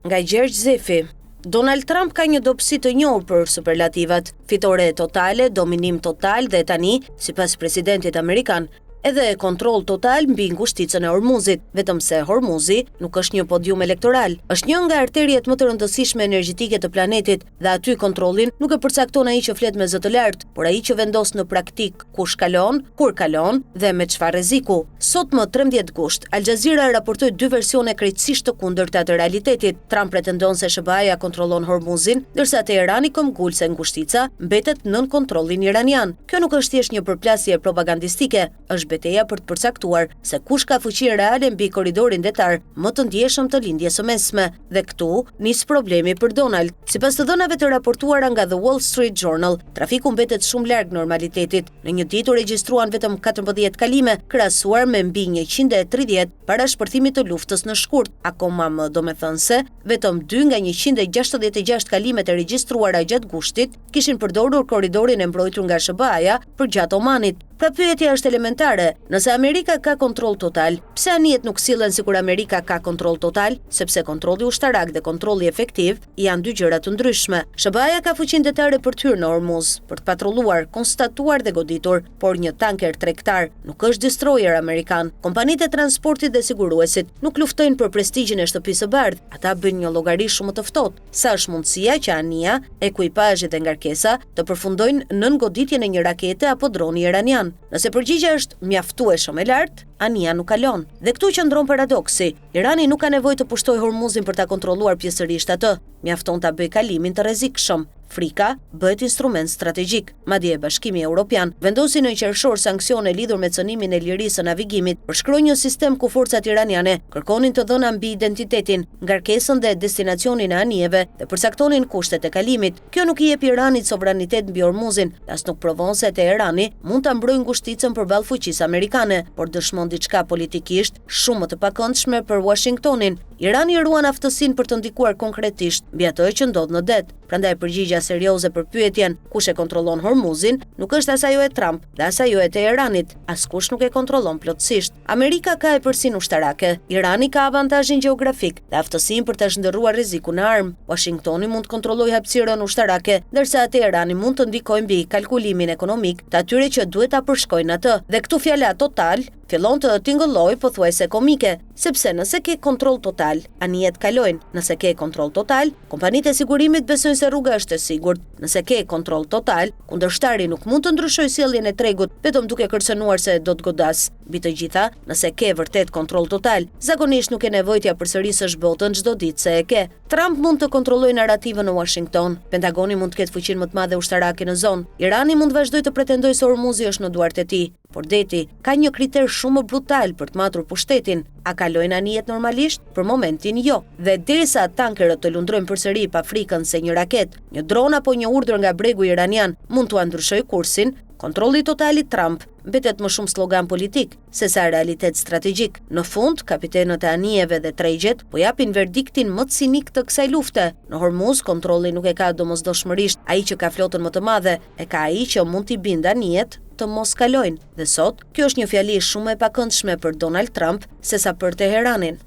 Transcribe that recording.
Nga Gjergj Zefi. Donald Trump ka një dobësi të njohur për superlativat, fitore totale, dominim total dhe tani, sipas presidentit amerikan, edhe kontroll total mbi ngushticën e Hormuzit, vetëm se Hormuzi nuk është një podium elektoral. Është një nga arteriet më të rëndësishme energjetike të planetit dhe aty kontrollin nuk e përcakton ai që flet me zë të lartë, por ai që vendos në praktik kush kalon, kur kalon dhe me çfarë rreziku. Sot më 13 gusht, Al Jazeera raportoi dy versione krejtësisht të kundërta të realitetit. Trump pretendon se SBA-ja kontrollon Hormuzin, ndërsa Teherani këmbgul se ngushtica mbetet nën kontrollin iranian. Kjo nuk është thjesht një përplasje propagandistike, është beteja për të përcaktuar se kush ka fuqi reale mbi korridorin detar më të ndjeshëm të lindjes së mesme, dhe këtu nis problemi për Donald. Sipas të dhënave të raportuara nga The Wall Street Journal, trafiku mbetet shumë larg normalitetit. Në një ditë u regjistruan vetëm 14 kalime, krahasuar me mbi 130 para shpërthimit të luftës në shkurt. Akoma më domethënse, vetëm 2 nga 166 kalimet e regjistruara gjatë gushtit kishin përdorur korridorin e mbrojtur nga SBA-ja për gjatë Omanit. Pra pyetja është elementare, nëse Amerika ka kontroll total, pse anijet nuk sillen sikur Amerika ka kontroll total? Sepse kontrolli ushtarak dhe kontrolli efektiv janë dy gjëra të ndryshme. SBA-ja ka fuqinë detare për të hyrë në Hormuz, për të patrulluar, konstatuar dhe goditur, por një tanker tregtar nuk është destroyer amerikan. Kompanitë e transportit dhe siguruesit nuk luftojnë për prestigjin e shtëpisë së bardhë, ata bëjnë një llogari shumë të ftohtë. Sa është mundësia që anija, ekuipazhi dhe ngarkesa të përfundojnë nën goditjen e një rakete apo droni iranian? Nëse përgjigjja është mjaftueshëm e lartë, anija nuk kalon. Dhe këtu qëndron paradoksi. Irani nuk ka nevojë të pushtojë Hormuzin për ta kontrolluar pjesërisht atë. Mjafton ta bëjë kalimin të rrezikshëm. Frika bëhet instrument strategjik. Madje Bashkimi Evropian vendosi në qershor sanksione lidhur me cënimin e lirisë së navigimit, përshkroi një sistem ku forcat iraniane kërkonin të dhëna mbi identitetin, ngarkesën dhe destinacionin e anijeve dhe përcaktonin kushtet e kalimit. Kjo nuk i jep Iranit sovranitet mbi Hormuzin, as nuk provon se Teherani mund ta mbrojë ngushticën përballë fuqisë amerikane, por dëshmon diçka politikisht shumë më të pakëndshme për Washingtonin. Irani ruan aftësinë për të ndikuar konkretisht mbi atë që ndodh në det. Prandaj përgjigjja serioze për pyetjen kush e kontrollon Hormuzin nuk është as ajo e Trump dhe as ajo e Teheranit. Askush nuk e kontrollon plotësisht. Amerika ka epërsinë ushtarake, Irani ka avantazhin gjeografik dhe aftësinë për të zhndërruar rrezikun në armë. Washingtoni mund të kontrollojë hapësirën ushtarake, ndërsa Teherani mund të ndikojë mbi kalkulimin ekonomik të atyre që duhet ta përshkojnë atë. Dhe këtu fjala total fillon të tingëllojë pothuajse komike, sepse nëse ke kontroll total, anijet kalojnë. Nëse ke kontroll total, kompanitë e sigurimit besojnë se rruga është e sigurt. Nëse ke kontroll total, kundërshtari nuk mund të ndryshojë sjelljen e tregut vetëm duke kërcënuar se do të godas. Mbi të gjitha, nëse ke vërtet kontroll total, zakonisht nuk e nevojë t'ia përsërisësh botën çdo ditë se e ke. Trump mund të kontrollojë narrativën në Washington. Pentagoni mund të ketë fuqinë më të madhe ushtarake në zonë. Irani mund vazhdojë të pretendojë se Hormuzi është në duart e tij. Por deti ka një kriter shumë brutal për të matur pushtetin. A kalojnë anijet normalisht? Për momentin jo. Dhe derisa tankerët të lundrojnë përsëri pa frikën se një raket, një dron apo një urdhër nga bregu iranian mund t'u ndryshojë kursin, kontrolli total i Trump mbetet më shumë slogan politik se sa realitet strategjik. Në fund, kapitenët e anijeve dhe tregjet po japin verdiktin më të sinik të kësaj lufte. Në Hormuz kontrolli nuk e ka domosdoshmërisht ai që ka flotën më të madhe, e ka ai që mund t'i bindë anijet të mos kalojnë. Dhe sot, kjo është një fjali shumë e pakëndshme për Donald Trump sesa për Teheranin.